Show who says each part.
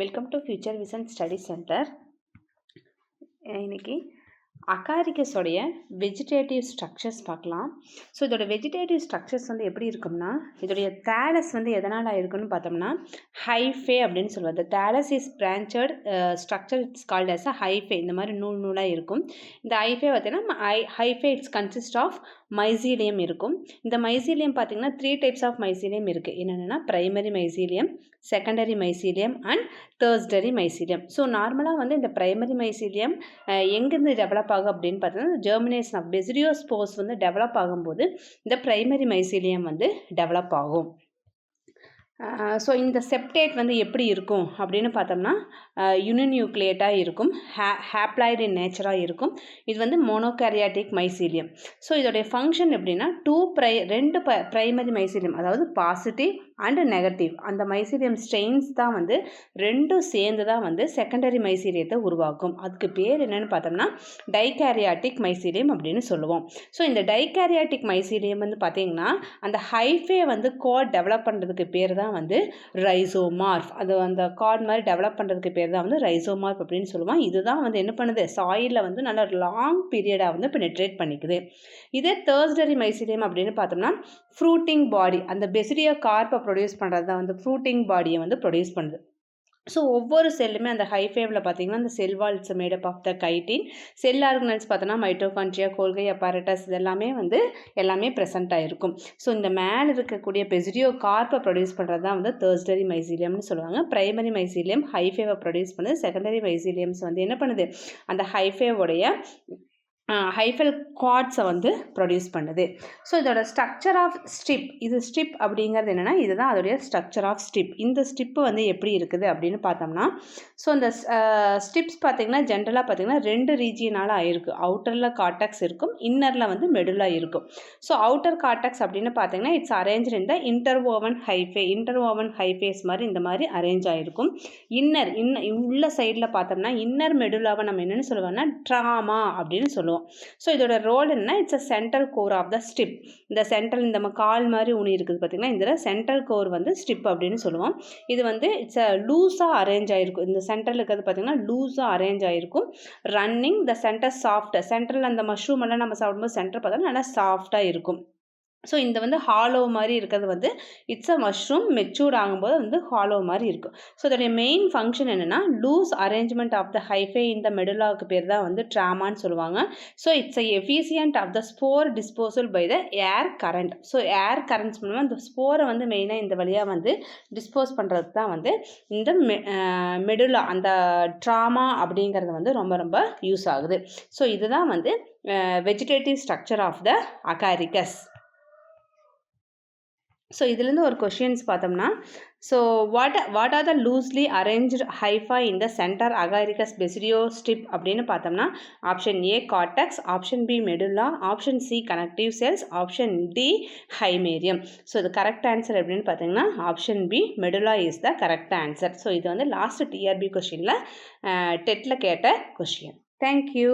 Speaker 1: Welcome to future vision study centre. இன்னைக்கு அகாரிகஸோடைய vegetative structures பார்க்கலாம். So இதோட வெஜிடேட்டிவ் ஸ்ட்ரக்சர்ஸ் வந்து எப்படி இருக்கும்னா, இதோடைய தேலஸ் வந்து எதனால் ஆயிருக்குன்னு பார்த்தோம்னா ஹைஃபே அப்படின்னு சொல்லுவாங்க. The thallus is branched structure it's called as a hyphae. இந்த மாதிரி நூலாக இருக்கும். இந்த ஹைஃபே பார்த்தீங்கன்னா hyphae it's consist of mycelium இருக்கும். இந்த மைசீலியம் பார்த்தீங்கன்னா 3 டைப்ஸ் ஆஃப் மைசீலியம் இருக்குது. என்னென்னா primary mycelium, secondary mycelium and டெர்ஸ்டரி mycelium. So நார்மலாக வந்து இந்த பிரைமரி மைசீலியம் எங்கேருந்து டெவலப் ஆகும் அப்படின்னு பார்த்தீங்கன்னா ஜெர்மினேஷன் ஆஃப் பெசிடியோஸ்போர்ஸ் வந்து டெவலப் ஆகும்போது இந்த பிரைமரி மைசீலியம் வந்து டெவலப் ஆகும். ஸோ இந்த செப்டேட் வந்து எப்படி இருக்கும் அப்படின்னு பார்த்தோம்னா யூனிநியூக்ளியேட்டாக இருக்கும், ஹேப்ளாய்டு இன் நேச்சராக இருக்கும். இது வந்து மோனோகேரியாட்டிக் மைசீலியம். ஸோ இதோடைய ஃபங்க்ஷன் எப்படின்னா ரெண்டு பிரைமரி மைசீலியம், அதாவது பாசிட்டிவ் அண்ட் நெகட்டிவ் அந்த மைசீலியம் ஸ்ட்ரெயின்ஸ் தான் வந்து ரெண்டும் சேர்ந்து தான் வந்து செகண்டரி மைசீலியத்தை உருவாக்கும். அதுக்கு பேர் என்னென்னு பார்த்தோம்னா டைகேரியாட்டிக் மைசீலியம் அப்படின்னு சொல்லுவோம். ஸோ இந்த டைகேரியாட்டிக் மைசீலியம் வந்து பார்த்திங்கன்னா அந்த ஹைஃபே வந்து கோட் டெவலப் பண்ணுறதுக்கு பேர் தான் வந்து ரைசோமார்ஃப். அது அந்த கார்ட் மாதிரி டெவலப் பண்ணுறதுக்கு பேர் தான் வந்து ரைசோமார்ஃப் அப்படின்னு சொல்லுவோம். இதுதான் வந்து என்ன பண்ணுது, சாயிலில் வந்து நல்ல லாங் பீரியடாக வந்து பெனிட்ரேட் பண்ணிக்குது. இதே தேர்ஸ்டரி மைசீலியம் அப்படின்னு பார்த்தோம்னா ஃப்ரூட்டிங் பாடி, அந்த பெசிடியோ கார்ப்பை ப்ரொடியூஸ் பண்ணுறது தான் வந்து ஃப்ரூட்டிங் பாடியை வந்து ப்ரொடியூஸ் பண்ணுது. ஸோ ஒவ்வொரு செல்லுமே அந்த ஹைஃபேவில் பார்த்தீங்கன்னா அந்த cell wall it's made up of the chitin. Cell organelles பார்த்தோன்னா மைட்டோகாண்ட்ரியா, கோல்கை அப்பரேட்டஸ் இதெல்லாமே வந்து எல்லாமே ப்ரெசென்ட் ஆகிருக்கும். ஸோ இந்த மேலே இருக்கக்கூடிய பெசிடியோ கார்ப்பை ப்ரொடியூஸ் பண்ணுறது தான் வந்து தேர்ஸ்டரி மைசீலியம்னு சொல்லுவாங்க. பிரைமரி மைசீலியம் ஹைஃபேவை ப்ரொடியூஸ் பண்ணுது. செகண்டரி மைசீலியம்ஸ் வந்து என்ன பண்ணுது, அந்த ஹைஃபேவுடைய ஹைஃபல் கார்ட்ஸை வந்து ப்ரொடியூஸ் பண்ணுது. ஸோ இதோட ஸ்ட்ரக்சர் ஆஃப் ஸ்ட்ரிப், இது ஸ்ட்ரிப் அப்படிங்கிறது என்னென்னா இதுதான் அதோடைய ஸ்ட்ரக்சர் ஆஃப் ஸ்ட்ரிப். இந்த ஸ்ட்ரிப்பு வந்து எப்படி இருக்குது அப்படின்னு பார்த்தோம்னா, ஸோ இந்த ஸ்ட்ரிப்ஸ் பார்த்திங்கன்னா ஜென்ரலாக பார்த்திங்கன்னா 2 ரீஜியனால் ஆயிருக்கு. அவுட்டரில் கார்டெக்ஸ் இருக்கும், இன்னரில் வந்து மெடுலா இருக்கும். ஸோ அவுட்டர் கார்டெக்ஸ் அப்படின்னு பார்த்தீங்கன்னா it's arrange in the interwoven hyphae. Interwoven hyphaes மாதிரி இந்த மாதிரி அரேஞ்ச் ஆகிருக்கும். உள்ள சைடில் பார்த்தோம்னா இன்னர் மெடுலாவை நம்ம என்னென்னு சொல்லுவோம்னா ட்ராமா அப்படின்னு சொல்லுவோம். ஸோ இதோட ரோல் என்ன, it's a central core of the strip. இந்த சென்ட்ரல் இந்த கால் மாதிரி ஊனி இருக்குது பார்த்தீங்கன்னா இதில் சென்ட்ரல் கோர் வந்து ஸ்ட்ரிப் அப்படின்னு சொல்லுவோம். இது வந்து இட்ஸ் அ லூஸாக அரேஞ்ச் ஆகிருக்கும். இந்த சென்ட்ரல் இருக்கிறது பார்த்தீங்கன்னா லூஸாக அரேஞ்ச் ஆகிருக்கும். Running the centre soft. Central அந்த மஷ்ரூம் எல்லாம் நம்ம சாப்பிடும்போது சென்டர் பார்த்தோன்னா நல்லா சாஃப்டாக இருக்கும். ஸோ இந்த வந்து ஹாலோ மாதிரி இருக்கிறது வந்து இட்ஸ் அ மஷ்ரூம் மெச்சூர்ட் ஆகும்போது வந்து ஹாலோ மாதிரி இருக்கும். ஸோ இதோடைய மெயின் ஃபங்க்ஷன் என்னென்னா loose arrangement of the hyphae இந்த மெடுலாவுக்கு பேர் தான் வந்து ட்ராமான்னு சொல்லுவாங்க. So it's a efficient of the spore dispersal by the air current. So air currents மூலமாக இந்த ஸ்போரை வந்து மெயினாக இந்த வழியாக வந்து டிஸ்போஸ் பண்ணுறது தான் வந்து இந்த மெடுலா அந்த ட்ராமா அப்படிங்கிறது வந்து ரொம்ப ரொம்ப யூஸ் ஆகுது. ஸோ இதுதான் வந்து vegetative structure of the agaricus. So இதுலேருந்து ஒரு கொஷின்ஸ் பார்த்தோம்னா, so what are the loosely arranged hypha in the centre agaricus basidio stipe அப்படின்னு பார்த்தோம்னா option A cortex, option B medulla, option C connective cells, option D ஹைமேரியம். So இது correct answer எப்படின்னு பார்த்தீங்கன்னா option B medulla is the correct answer. So இது வந்து last TRP கொஷினில் டெட்டில் கேட்ட கொஷின். தேங்க்யூ.